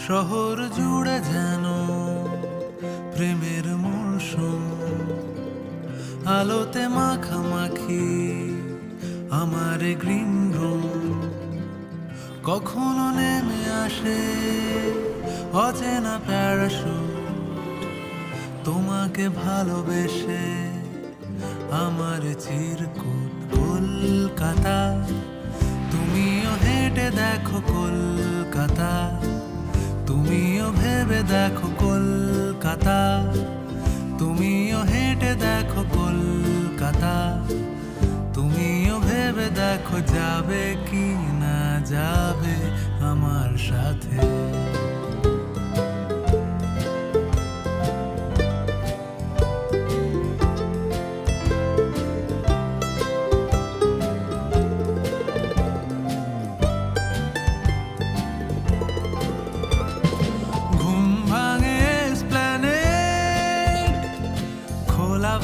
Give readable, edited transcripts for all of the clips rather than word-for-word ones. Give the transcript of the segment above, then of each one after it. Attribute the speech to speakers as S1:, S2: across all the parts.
S1: শহর জুড়ে যেন প্রেমের মৌসুম, আলোতে মাখামাখি আমার গ্রিন রুম। কখনো নেমে আসে অচেনা প্যারাশুট, তোমাকে ভালোবেসে আমার চিরকুট। কলকাতা, তুমিও হেঁটে দেখো কলকাতা, তুমিও ভেবে দেখো কলকাতা, তুমিও হেঁটে দেখো কলকাতা, তুমিও ভেবে দেখো যাবে কি না যাবে আমার সাথে।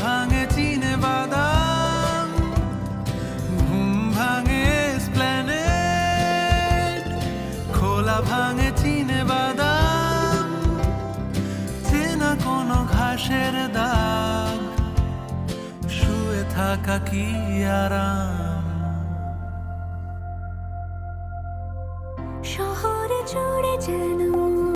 S1: ভাঙে চিনে বাদাম, ঘুম ভাঙে এসপ্ল্যানেড, খোলা ভাঙে চিনে বাদাম, চেনা কোনো ঘাসের দাগ, শুয়ে থাকা কি আরাম।